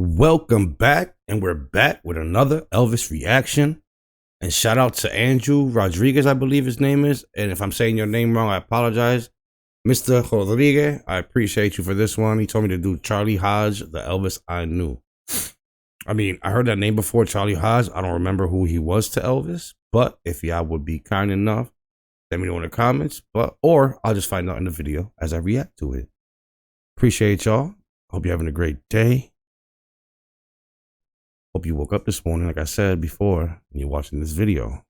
Welcome back, and we're back with another Elvis reaction. And shout out to Andrew Rodriguez, I believe his name is. And if I'm saying your name wrong, I apologize. Mr. Rodriguez, I appreciate you for this one. He told me to do Charlie Hodge, the Elvis I knew. I mean, I heard that name before, Charlie Hodge. I don't remember who he was to Elvis, but if y'all would be kind enough, let me know in the comments. Or I'll just find out in the video as I react to it. Appreciate y'all. Hope you're having a great day. Hope you woke up this morning, like I said before, and you're watching this video.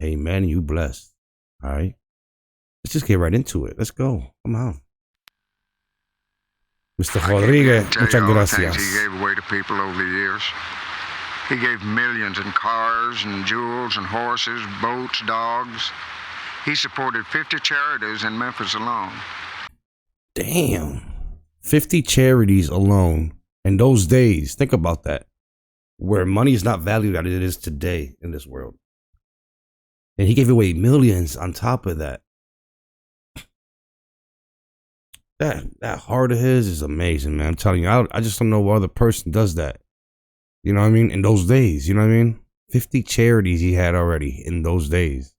Amen. You blessed. All right. Let's just get right into it. Let's go. Come on. Mr. Rodriguez, muchas gracias. He gave away to people over the years. He gave millions in cars and jewels and horses, boats, dogs. He supported 50 charities in Memphis alone. Damn. 50 charities alone in those days. Think about that. Where money is not valued as it is today in this world. And he gave away millions on top of that. That heart of his is amazing, man. I'm telling you, I just don't know what other person does that. You know what I mean? In those days, you know what I mean? 50 charities he had already in those days.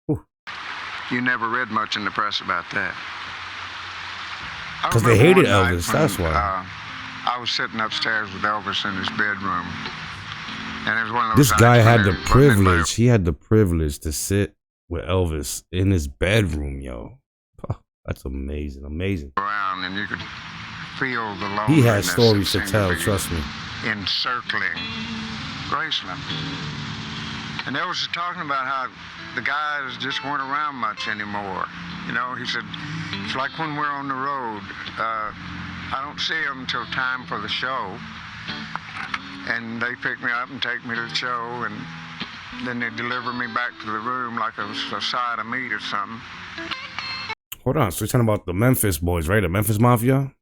Whew. You never read much in the press about that. Because they hated Elvis, that's why. I was sitting upstairs with Elvis in his bedroom. And it was one of those this guy had the privilege. He had the privilege to sit with Elvis in his bedroom, yo. Oh, that's amazing, amazing. Around and you could feel the loneliness. He has stories to tell, trust me. Encircling Graceland. And Elvis was talking about how the guys just weren't around much anymore. You know, he said, it's like when we're on the road. I don't see them until time for the show. And they pick me up and take me to the show, and then they deliver me back to the room like it was a side of meat or something. Hold on, so we're talking about the Memphis boys, right? The Memphis Mafia?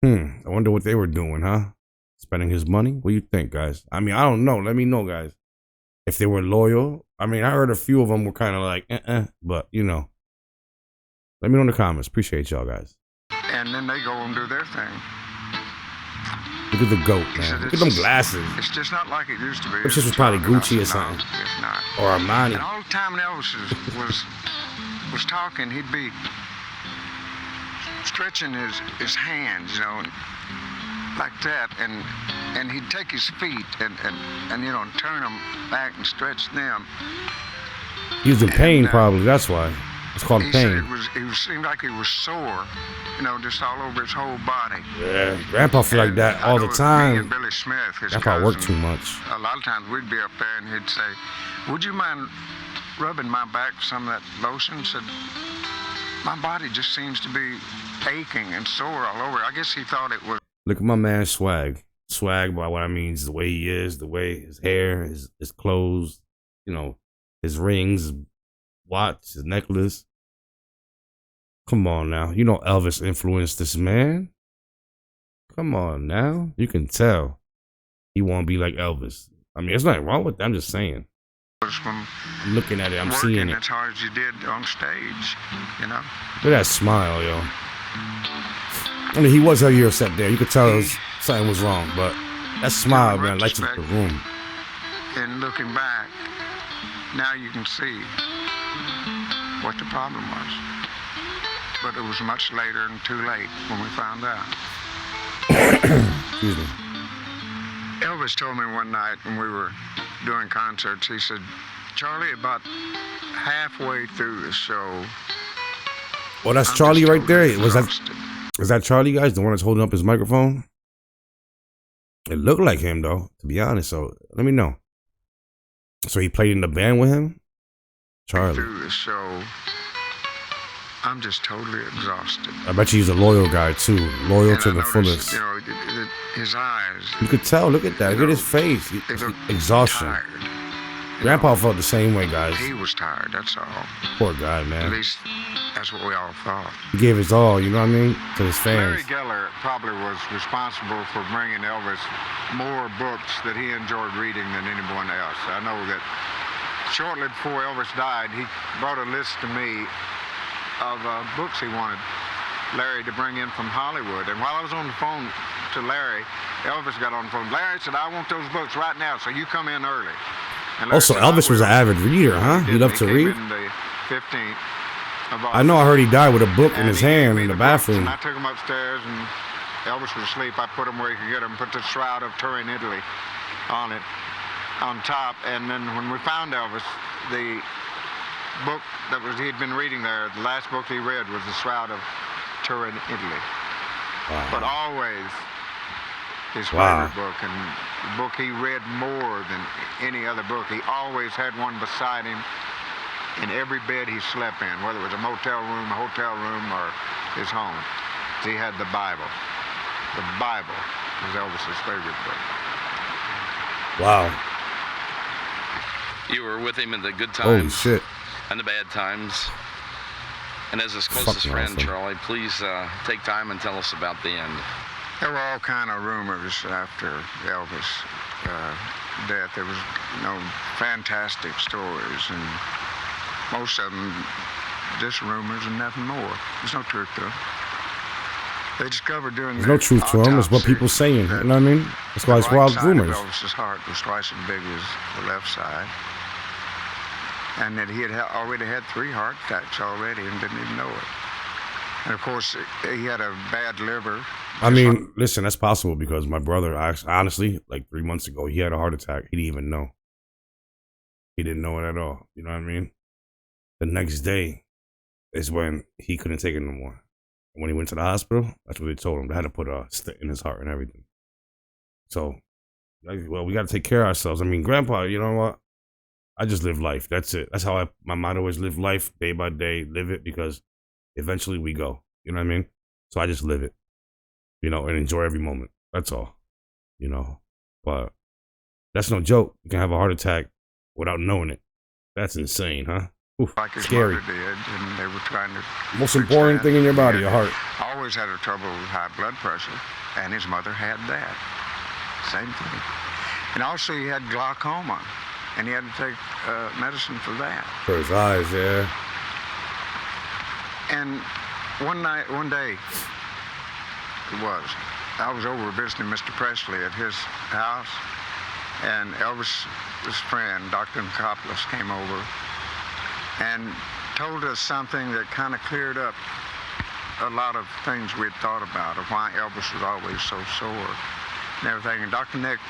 I wonder what they were doing, huh? Spending his money? What do you think, guys? I mean, I don't know. Let me know, guys. If they were loyal. I mean, I heard a few of them were kind of like, but, you know. Let me know in the comments. Appreciate y'all, guys. And then they go and do their thing. Look at the goat, man. Look at them glasses. It's just not like it used to be. Which was probably Gucci or something. It's not. Or Armani. And all the time Elvis was talking, he'd be stretching his hands, you know, like that, and he'd take his feet and you know, turn them back and stretch them. He was in pain, probably. That's why. It's called pain. It seemed like he was sore, you know, just all over his whole body. Yeah, Grandpa feel like that all the time. Me and Billy Smith, his Grandpa worked too much. A lot of times we'd be up there and he'd say, "Would you mind rubbing my back with some of that lotion?" Said, "My body just seems to be aching and sore all over." I guess he thought it was. Look at my man Swag. Swag, by what I mean is the way he is, the way his hair, his clothes, you know, his rings, his watch, his necklace. Come on now. You know Elvis influenced this man. Come on now. You can tell he won't be like Elvis. I mean, there's nothing wrong with that. I'm just saying. I'm looking at it. I'm seeing it. As hard as you did on stage, you know. Look at that smile, yo. I mean, he was a year set there. You could tell something was wrong, but that smile, man, lights up the room. And looking back, now you can see what the problem was. But it was much later and too late when we found out. Excuse me. Elvis told me one night when we were doing concerts, he said, "Charlie, about halfway through the show." Well, that's Charlie right there. Was that Charlie, guys? The one that's holding up his microphone? It looked like him, though, to be honest. So let me know. So he played in the band with him? Charlie. Through the show, I'm just totally exhausted. I bet you he's a loyal guy, too. Loyal to the fullest. You know, his eyes. You could tell. Look at that. Look at his face. Exhaustion. Tired. Grandpa felt the same way, guys. He was tired, that's all. Poor guy, man. At least that's what we all thought. He gave his all, you know what I mean, to his fans. Larry Geller probably was responsible for bringing Elvis more books that he enjoyed reading than anyone else. I know that shortly before Elvis died, he brought a list to me of books he wanted Larry to bring in from Hollywood. And while I was on the phone to Larry, Elvis got on the phone. Larry said, I want those books right now, so you come in early. Also, Elvis was an avid reader, huh? He loved to read? In the 15th I know I heard he died with a book in his hand in the bathroom. And I took him upstairs, and Elvis was asleep. I put him where he could get him, put the Shroud of Turin, Italy on it, on top. And then when we found Elvis, the book that he'd been reading there, the last book he read was the Shroud of Turin, Italy. Wow. But always his favorite book, and the book he read more than any other book. He always had one beside him in every bed he slept in, whether it was a motel room, a hotel room, or his home. He had the Bible. The Bible was Elvis's favorite book. Wow. You were with him in the good times. Holy shit. And the bad times. And as his closest friend, awesome. Charlie, please take time and tell us about the end. There were all kind of rumors after Elvis' death. There was, fantastic stories, and most of them just rumors and nothing more. There's no truth to them. They discovered during There's no truth to them. It's what people saying. You know what I mean? That's why it's wild rumors. Elvis's heart was twice as big as the left side, and that he had already had 3 heart attacks already and didn't even know it. And of course, he had a bad liver. I mean, listen, that's possible because my brother, honestly, like 3 months ago, he had a heart attack. He didn't even know. He didn't know it at all. You know what I mean? The next day is when he couldn't take it no more. When he went to the hospital, that's what they told him. They had to put a stick in his heart and everything. So, well, we got to take care of ourselves. I mean, Grandpa, you know what? I just live life. That's it. That's how my motto is: live life day by day. Live it, because eventually we go. You know what I mean? So I just live it, and enjoy every moment. That's all, But that's no joke. You can have a heart attack without knowing it. That's insane, huh? Oof, like his scary. mother did, and they were trying to. Most important thing in your body, your heart. Always had a trouble with high blood pressure, and his mother had that. Same thing. And also he had glaucoma, and he had to take medicine for that. For his eyes, yeah. And one day, I was over visiting Mr. Presley at his house, and Elvis's friend, Dr. Nicopoulos, came over and told us something that kind of cleared up a lot of things we had thought about, of why Elvis was always so sore and everything. And Dr. Nick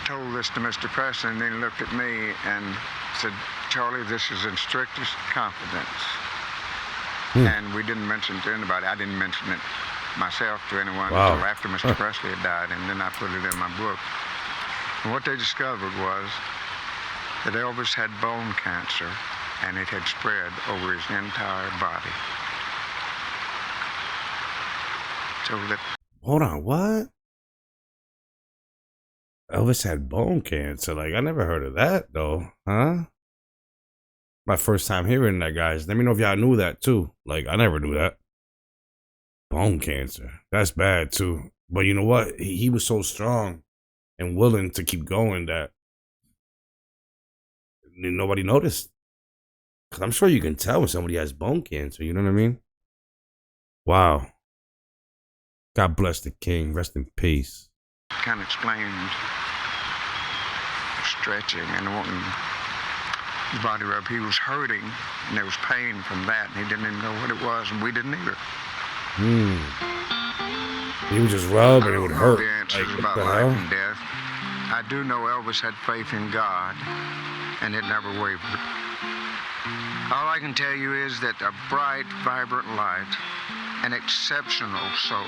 told this to Mr. Presley, and then he looked at me and said, Charlie, this is in strictest confidence. And we didn't mention it to anybody. I didn't mention it myself to anyone until after Mr. Presley had died, and then I put it in my book. And what they discovered was that Elvis had bone cancer, and it had spread over his entire body. So that. Hold on, what? Elvis had bone cancer. Like, I never heard of that, though. Huh? My first time hearing that, guys. Let me know if y'all knew that, too. Like, I never knew that. Bone cancer. That's bad, too. But you know what? He was so strong and willing to keep going that nobody noticed. Because I'm sure you can tell when somebody has bone cancer. You know what I mean? Wow. God bless the king. Rest in peace. Kind of explained stretching and wanting the body rub. He was hurting, and there was pain from that, and he didn't even know what it was, and we didn't either. He would just rub and it would hurt. The answers Like, about what the life hell? and death. I do know Elvis had faith in God, and it never wavered. All I can tell you is that a bright, vibrant light, an exceptional soul,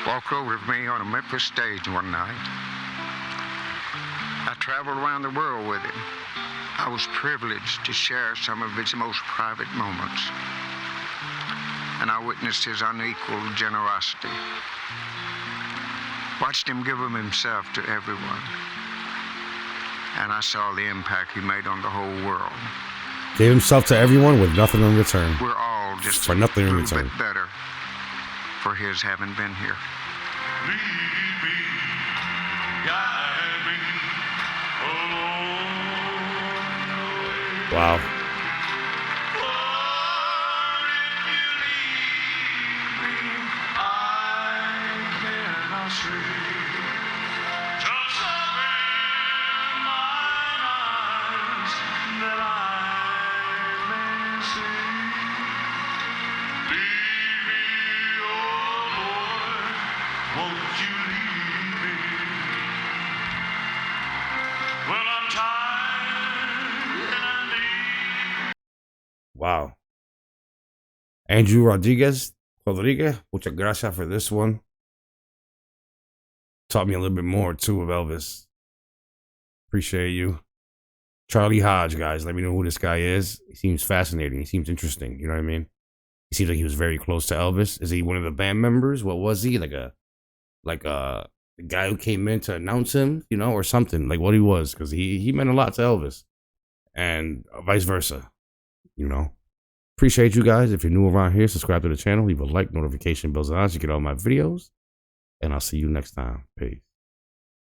walked over with me on a Memphis stage one night. I traveled around the world with him. I was privileged to share some of his most private moments, and I witnessed his unequaled generosity. Watched him give of himself to everyone, and I saw the impact he made on the whole world. Gave himself to everyone with nothing in return. We're all just For nothing in a little return. bit better for his having been here. Lead me, guide me along the way. Wow. For I cannot sleep. Just open mine eyes that I may see. Lead me, oh Lord, won't you lead me? Well, I'm tired and I need. Wow. Andrew Rodriguez, muchas gracias for this one. Taught me a little bit more too of Elvis. Appreciate you. Charlie Hodge, guys, let me know who this guy is. He seems fascinating. He seems interesting. You know what I mean? He seems like he was very close to Elvis. Is he one of the band members? What was he? Like a the guy who came in to announce him, you know, or something, like what he was, because he meant a lot to Elvis, and vice versa, you know. Appreciate you guys. If you're new around here, subscribe to the channel, leave a like, notification bells on so you get all my videos, and I'll see you next time. Peace.